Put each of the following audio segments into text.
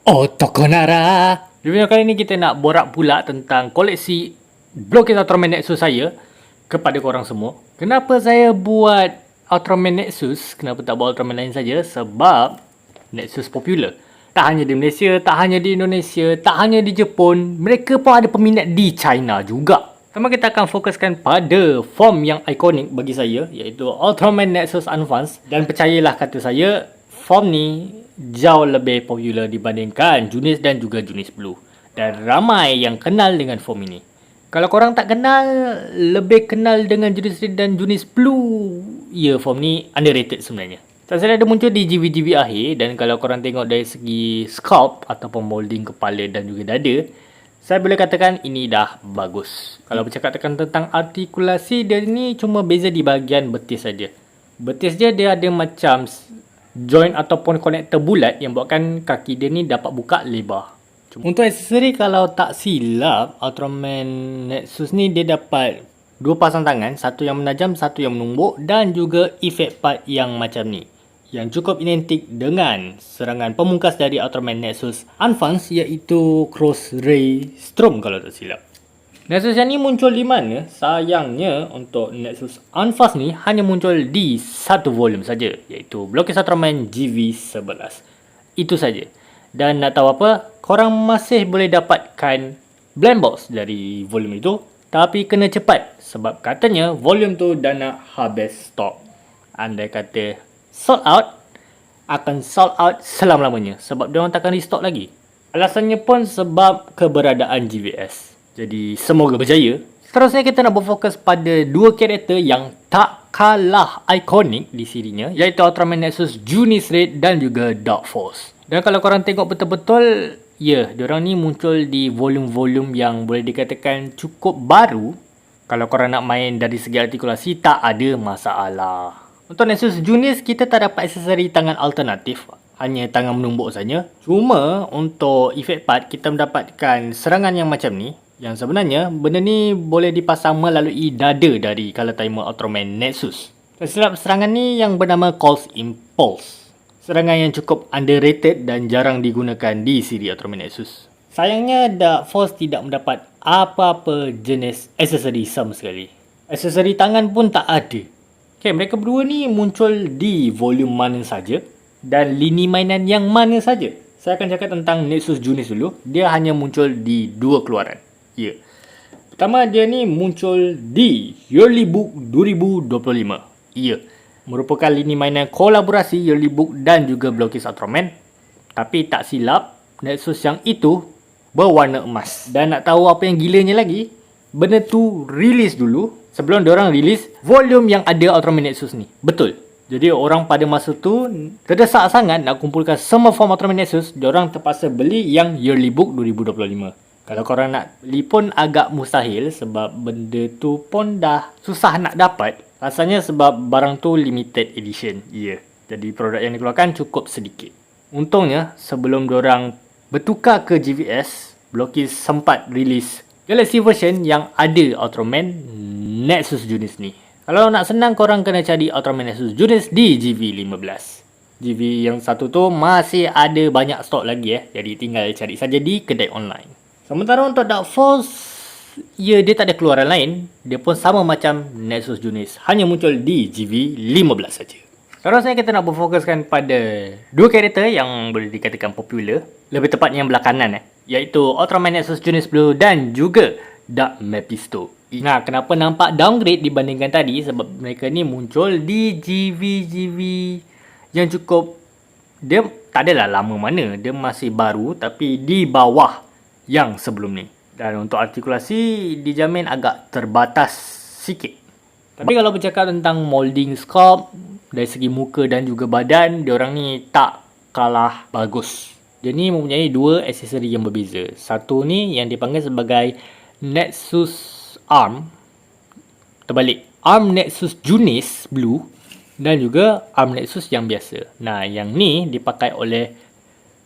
Otokonara. Di video kali ini kita nak borak pula tentang koleksi Blockade Ultraman Nexus saya kepada korang semua. Kenapa saya buat Ultraman Nexus? Kenapa tak buat Ultraman lain saja? Sebab Nexus popular. Tak hanya di Malaysia, tak hanya di Indonesia, tak hanya di Jepun, mereka pun ada peminat di China juga. Pertama kita akan fokuskan pada form yang ikonik bagi saya, iaitu Ultraman Nexus Advance. Dan percayalah kata saya, form ni jauh lebih popular dibandingkan Junis dan juga Junis Blue. Dan ramai yang kenal dengan form ini. Kalau korang tak kenal, lebih kenal dengan Junis Red dan Junis Blue, ya, form ni underrated sebenarnya. Saya ada muncul di GV-GV akhir, dan kalau korang tengok dari segi sculpt ataupun molding kepala dan juga dada, saya boleh katakan ini dah bagus. Kalau bercakap tentang artikulasi, dia ni cuma beza di bahagian betis saja. Betis dia ada macam joint ataupun konektor bulat yang buatkan kaki dia ni dapat buka lebar. Untuk aksesori, kalau tak silap, Ultraman Nexus ni dia dapat dua pasang tangan, satu yang menajam, satu yang menumbuk, dan juga efek part yang macam ni, yang cukup identik dengan serangan pemungkas dari Ultraman Nexus Advance, iaitu Cross Ray Storm kalau tak silap. Nexus yang ni muncul di mana? Sayangnya untuk Nexus Advance ni hanya muncul di satu volume saja, iaitu Blockade Ultraman GV11. Itu saja. Dan nak tahu apa? Korang masih boleh dapatkan blind box dari volume itu, tapi kena cepat sebab katanya volume tu dah nak habis stok. Andai kata sold out, akan sold out selama-lamanya sebab diorang takkan restock lagi. Alasannya pun sebab keberadaan GVS. Jadi semoga berjaya. Seterusnya kita nak berfokus pada dua karakter yang tak kalah ikonik di serinya, iaitu Ultraman Nexus Junis Red dan juga Dark Force. Dan kalau korang tengok betul-betul, ya, diorang ni muncul di volume-volume yang boleh dikatakan cukup baru. Kalau korang nak main dari segi artikulasi, tak ada masalah. Untuk Nexus Junis, kita tak dapat aksesori tangan alternatif, hanya tangan menumbuk saja. Cuma untuk efek part, kita mendapatkan serangan yang macam ni, yang sebenarnya benda ni boleh dipasang melalui dada dari Color Timer Ultraman Nexus. Tersilap serangan ni yang bernama Calls Impulse. Serangan yang cukup underrated dan jarang digunakan di siri Ultraman Nexus. Sayangnya Dark Force tidak mendapat apa-apa jenis aksesori sama sekali. Aksesori tangan pun tak ada. Okay, mereka berdua ni muncul di volume mana saja dan lini mainan yang mana saja. Saya akan cakap tentang Nexus Junis dulu. Dia hanya muncul di dua keluaran. Ya. Pertama, dia ni muncul di Yearly Book 2025. Ya. Merupakan lini mainan kolaborasi Yearly Book dan juga Blockade Ultraman. Tapi tak silap, Nexus yang itu berwarna emas. Dan nak tahu apa yang gilanya lagi, benda tu release dulu sebelum diorang release volume yang ada Ultraman Nexus ni. Betul. Jadi orang pada masa tu terdesak sangat nak kumpulkan semua form Ultraman Nexus, diorang terpaksa beli yang Yearly Book 2025. Kalau korang nak beli pun agak mustahil sebab benda tu pun dah susah nak dapat. Rasanya sebab barang tu limited edition. Ya. Jadi produk yang dikeluarkan cukup sedikit. Untungnya sebelum diorang bertukar ke GVS, Blockade sempat release Galaxy version yang ada Ultraman Nexus Junis ni. Kalau nak senang, korang kena cari Ultraman Nexus Junis di GV15. GV yang satu tu masih ada banyak stok lagi jadi tinggal cari saja di kedai online. Sementara untuk Dark Force, ya, dia tak ada keluaran lain. Dia pun sama macam Nexus Junis, hanya muncul di GV15 saja. Seterusnya kita nak berfokuskan pada dua karakter yang boleh dikatakan popular, lebih tepatnya yang belah kanan iaitu Ultraman Nexus Junis Blue dan juga Dark Mephisto. Nah, kenapa nampak downgrade dibandingkan tadi? Sebab mereka ni muncul di GV yang cukup, dia tak adalah lama mana, dia masih baru tapi di bawah yang sebelum ni. Dan untuk artikulasi dijamin agak terbatas sikit. Tapi kalau bercakap tentang molding sculpt dari segi muka dan juga badan, diorang ni tak kalah bagus. Dia ni mempunyai dua aksesori yang berbeza. Satu ni yang dipanggil sebagai Nexus Arm, terbalik, Arm Nexus Junis Blue, dan juga Arm Nexus yang biasa. Nah, yang ni dipakai oleh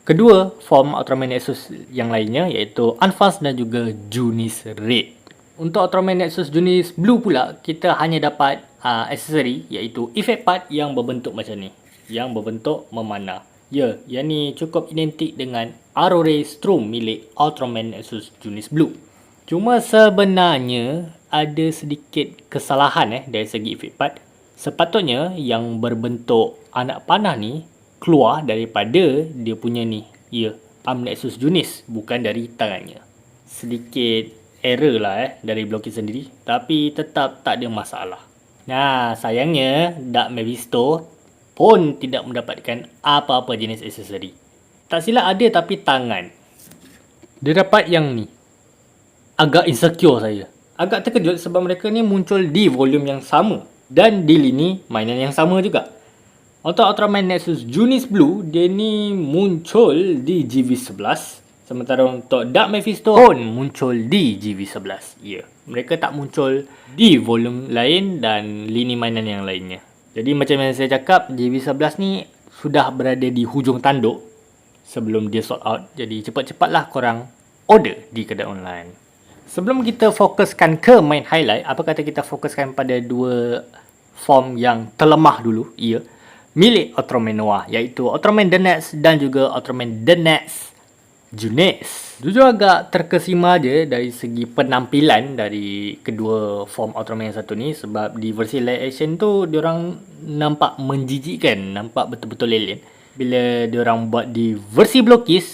kedua form Ultraman Nexus yang lainnya, iaitu Advance dan juga Junis Red. Untuk Ultraman Nexus Junis Blue pula, kita hanya dapat aksesori, iaitu efek part yang berbentuk macam ni, yang berbentuk memanah. Ya, yang ni cukup identik dengan Aurora Storm milik Ultraman Nexus Junis Blue. Cuma sebenarnya ada sedikit kesalahan dari segi efek pad. Sepatutnya yang berbentuk anak panah ni keluar daripada dia punya ni. Ya, arm Nexus Junis, bukan dari tangannya. Sedikit error lah dari Blocky sendiri, tapi tetap tak ada masalah. Nah, sayangnya Dark Mephisto pun tidak mendapatkan apa-apa jenis aksesori. Tak silap ada tapi tangan. Dia dapat yang ni. Agak insecure saya. Agak terkejut sebab mereka ni muncul di volume yang sama. Dan di lini mainan yang sama juga. Untuk Ultraman Nexus Junis Blue, dia ni muncul di GV11. Sementara untuk Dark Mephisto pun muncul di GV11. Ya, mereka tak muncul di volume lain dan lini mainan yang lainnya. Jadi macam yang saya cakap, GV11 ni sudah berada di hujung tanduk sebelum dia sold out. Jadi cepat-cepatlah korang order di kedai online. Sebelum kita fokuskan ke main highlight, apa kata kita fokuskan pada dua form yang terlemah dulu, ia milik Ultraman Noah, iaitu Ultraman The Next dan juga Ultraman The Next Junis. Jujur agak terkesima je dari segi penampilan dari kedua form Ultraman yang satu ni, sebab di versi live action tu diorang nampak menjijikkan, nampak betul-betul alien. Bila diorang buat di versi Blockis,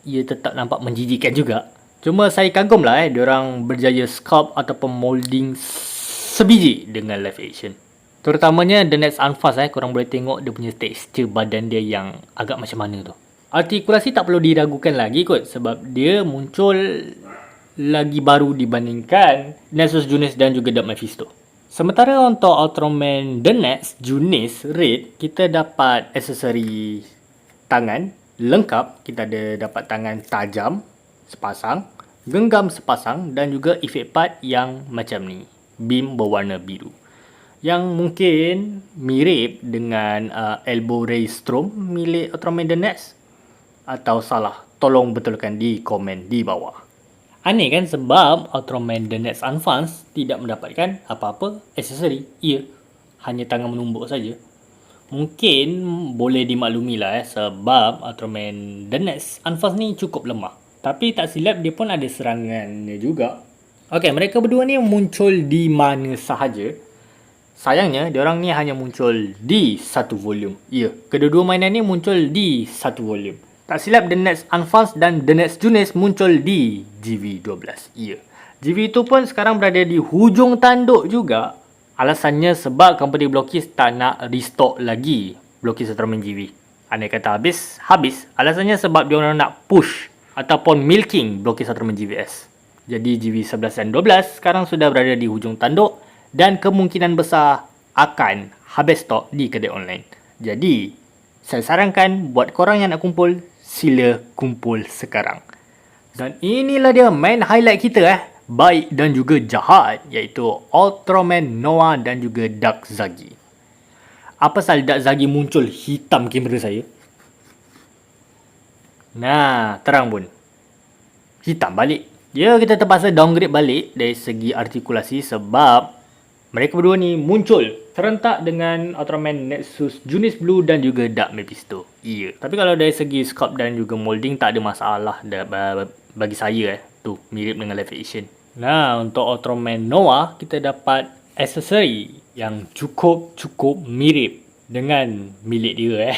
ia tetap nampak menjijikkan juga. Cuma saya kagum lah diorang berjaya sculpt ataupun molding sebiji dengan live action. Terutamanya The Next Unfast korang boleh tengok dia punya tekstur badan dia yang agak macam mana tu. Artikulasi tak perlu diragukan lagi kot, sebab dia muncul lagi baru dibandingkan Nexus Junis dan juga Dark Mephisto. Sementara untuk Ultraman The Next Junis Red, kita dapat aksesori tangan lengkap. Kita ada dapat tangan tajam sepasang, genggam sepasang dan juga efek pad yang macam ni, beam berwarna biru, yang mungkin mirip dengan Elbow Ray Storm milik Ultraman The Next. Atau salah, tolong betulkan di komen di bawah. Aneh kan, sebab Ultraman The Next Unfast tidak mendapatkan apa-apa aksesori. Ia hanya tangan menumbuk saja. Mungkin boleh dimaklumi lah sebab Ultraman The Next Unfast ni cukup lemah. Tapi tak silap dia pun ada serangannya juga. Okey, mereka berdua ni muncul di mana sahaja. Sayangnya diorang ni hanya muncul di satu volume. Ya, kedua-dua mainan ni muncul di satu volume. Tak silap The Next Unfast dan The Next Junis muncul di GV12. Ya, GV itu pun sekarang berada di hujung tanduk juga. Alasannya sebab company Blockis tak nak restock lagi Blockis Ultraman GV. Andai kata habis. Alasannya sebab dia orang nak push ataupun milking Blockis Ultraman GVS. Jadi GV11 dan 12 sekarang sudah berada di hujung tanduk dan kemungkinan besar akan habis stok di kedai online. Jadi saya sarankan buat korang yang nak kumpul, sila kumpul sekarang. Dan inilah dia main highlight kita baik dan juga jahat, iaitu Ultraman Noah dan juga Dark Zagi. Apa pasal Dark Zagi muncul hitam kamera saya? Nah, terang pun hitam balik. Ya, kita terpaksa downgrade balik dari segi artikulasi sebab mereka berdua ni muncul serentak dengan Ultraman Nexus Junis Blue dan juga Dark Mephisto. Iya. Tapi kalau dari segi sculpt dan juga molding tak ada masalah bagi saya tu mirip dengan live action. Nah, untuk Ultraman Noah kita dapat aksesori yang cukup mirip dengan milik dia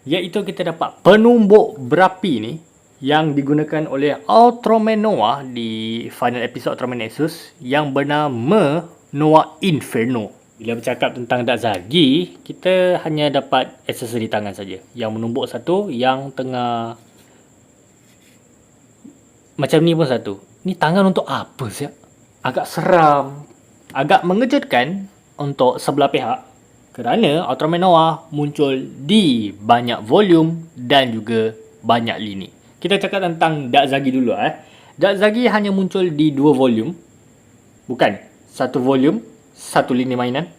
iaitu kita dapat penumbuk berapi ni yang digunakan oleh Ultraman Noah di final episode Ultraman Nexus yang bernama Noah Inferno. Bila bercakap tentang Dark Zagi, kita hanya dapat aksesori tangan saja. Yang menumbuk satu, yang tengah macam ni pun satu. Ni tangan untuk apa siap? Agak seram, agak mengejutkan untuk sebelah pihak kerana Ultraman Noah muncul di banyak volume dan juga banyak lini. Kita cakap tentang Dark Zagi dulu Dark Zagi hanya muncul di 2 volume. Bukan satu volume, satu lini mainan.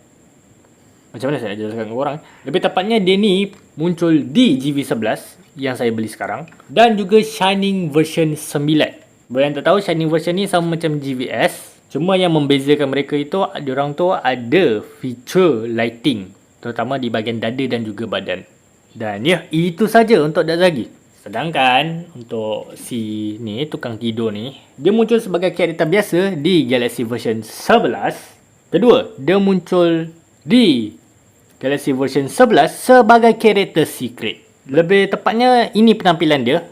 Macam mana saya nak jelaskan ke korang? Lebih tepatnya dia ni muncul di GV11 yang saya beli sekarang dan juga Shining version 9. Buat yang tak tahu, Shining version ni sama macam GVS. Cuma yang membezakan mereka itu, diorang tu ada feature lighting, terutama di bahagian dada dan juga badan. Dan ya, itu saja untuk Dazagi. Sedangkan untuk si ni tukang tidur ni, dia muncul sebagai karakter biasa di Galaxy version 11. Kedua, dia muncul di Galaxy version 11 sebagai karakter secret. Lebih tepatnya ini penampilan dia.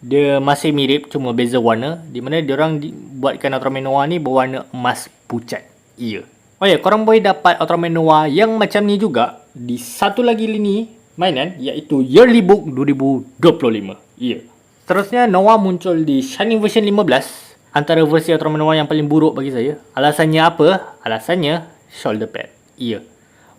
Dia masih mirip, cuma beza warna, di mana diorang buatkan Ultraman Noah ni berwarna emas pucat. Ya. Oh ya, korang boleh dapat Ultraman Noah yang macam ni juga di satu lagi lini mainan, iaitu Yearly Book 2025. Ya. Seterusnya, Noah muncul di Shining version 15. Antara versi Ultraman Noah yang paling buruk bagi saya. Alasannya apa? Alasannya shoulder pad. Ya.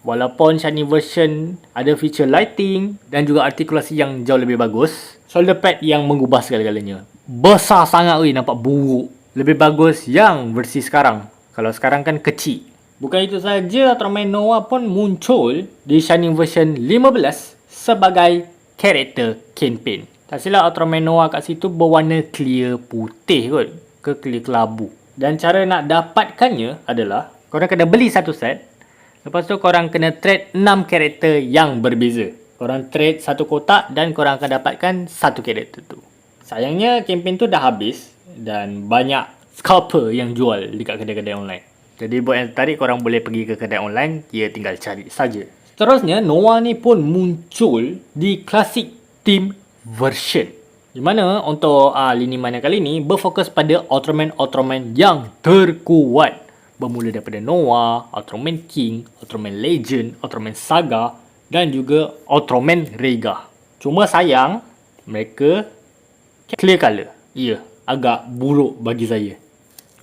Walaupun Shining version ada feature lighting dan juga artikulasi yang jauh lebih bagus, shoulder pad yang mengubah segala-galanya. Besar sangat nampak buruk. Lebih bagus yang versi sekarang. Kalau sekarang kan kecil. Bukan itu saja, Ultraman Noah pun muncul di Shining version 15 sebagai karakter Kingpin. Tak silap Ultraman Noah kat situ berwarna clear putih kot, ke clear kelabu. Dan cara nak dapatkannya adalah korang kena beli satu set. Lepas tu korang kena trade 6 karakter yang berbeza. Korang trade satu kotak dan korang akan dapatkan satu karakter tu. Sayangnya Kingpin tu dah habis dan banyak scalper yang jual dekat kedai-kedai online. Jadi buat yang tertarik, korang boleh pergi ke kedai online, dia tinggal cari saja. Seterusnya, Noah ni pun muncul di Classic Team version. Di mana untuk lini mainan kali ni berfokus pada Ultraman yang terkuat. Bermula daripada Noah, Ultraman King, Ultraman Legend, Ultraman Saga dan juga Ultraman Rega. Cuma sayang, mereka clear color. Ya, agak buruk bagi saya.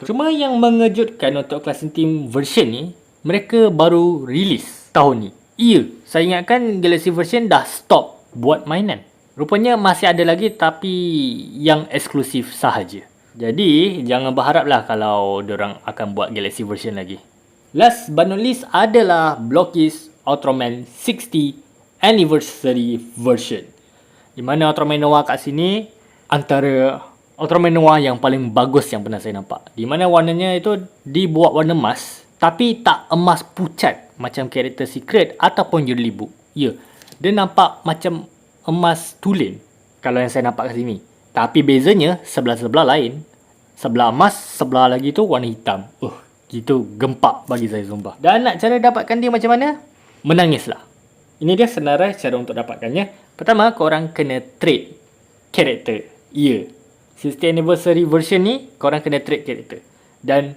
Cuma yang mengejutkan untuk Classic Team version ni, mereka baru release tahun ni. Ya, saya ingatkan Galaxy version dah stop buat mainan. Rupanya masih ada lagi tapi yang eksklusif sahaja. Jadi, jangan berharaplah kalau diorang akan buat Galaxy version lagi. Last but not least adalah Blockies Ultraman 60 Anniversary version. Di mana Ultraman Noah kat sini antara Ultraman Noah yang paling bagus yang pernah saya nampak. Di mana warnanya itu dibuat warna emas, tapi tak emas pucat macam karakter secret ataupun Yearly Book. Ya, dia nampak macam emas tulen kalau yang saya nampak kat sini. Tapi bezanya sebelah-sebelah lain. Sebelah emas, sebelah lagi tu warna hitam. Gitu gempak bagi saya sumpah. Dan nak cara dapatkan dia macam mana? Menangislah. Ini dia senarai cara untuk dapatkannya. Pertama, korang kena trade karakter. Ya. 60 Anniversary version ni, korang kena trade karakter. Dan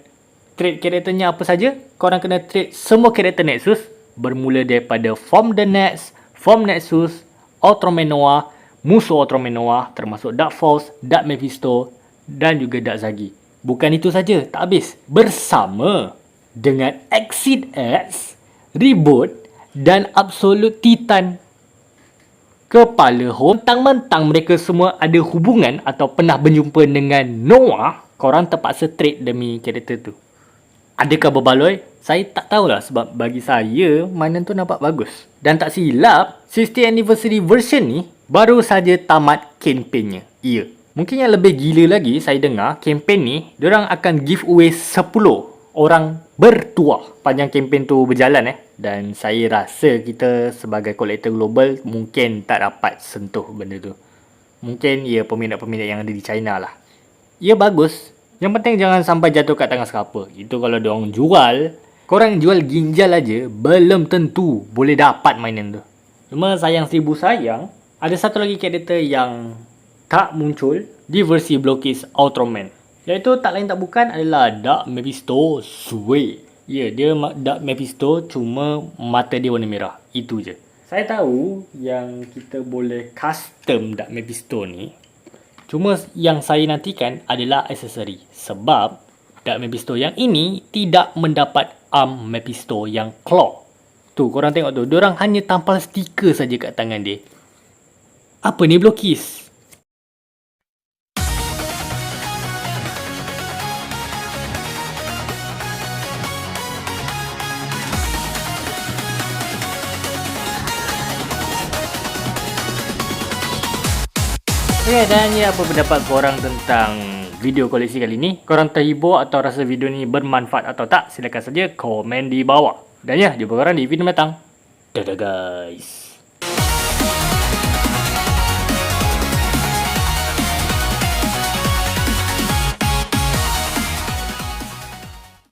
trade karakternya apa saja? Korang kena trade semua karakter Nexus. Bermula daripada Form the Next, Form Nexus, Ultraman Noah, musuh Ultraman Noah termasuk Dark Force, Dark Mephisto dan juga Dark Zagi. Bukan itu saja, tak habis. Bersama dengan Exceed X, Reboot dan Absolute Titan. Kepala mentang-mentang mereka semua ada hubungan atau pernah berjumpa dengan Noah, korang terpaksa trade demi karakter tu. Adakah berbaloi? Saya tak tahulah sebab bagi saya mainan tu nampak bagus. Dan tak silap, 60 Anniversary version ni baru saja tamat kempennya. Ya. Mungkin yang lebih gila lagi saya dengar, kempen ni diorang akan giveaway 10 orang bertuah panjang kempen tu berjalan dan saya rasa kita sebagai kolektor global mungkin tak dapat sentuh benda tu. Mungkin ya peminat-peminat yang ada di China lah. Ya bagus. Yang penting jangan sampai jatuh kat tangan scalper. Itu kalau diorang jual, korang jual ginjal aja belum tentu boleh dapat mainan tu. Cuma sayang seribu sayang, ada satu lagi karakter yang tak muncul di versi Blockies Ultraman. Iaitu tak lain tak bukan adalah Dark Mephisto Sway. Ya, dia Dark Mephisto cuma mata dia warna merah. Itu je. Saya tahu yang kita boleh custom Dark Mephisto ni. Cuma yang saya nantikan adalah aksesori. Sebab Dark Mephisto yang ini tidak mendapat arm Mephisto yang claw. Tu, korang tengok tu. Diorang hanya tampal stiker saja kat tangan dia. Apa ni Blockies? Okay, dan ya apa pendapat korang tentang video koleksi kali ni? Korang terhibur atau rasa video ni bermanfaat atau tak? Silakan saja komen di bawah. Dan ya, jumpa korang di video mendatang. Dadah guys.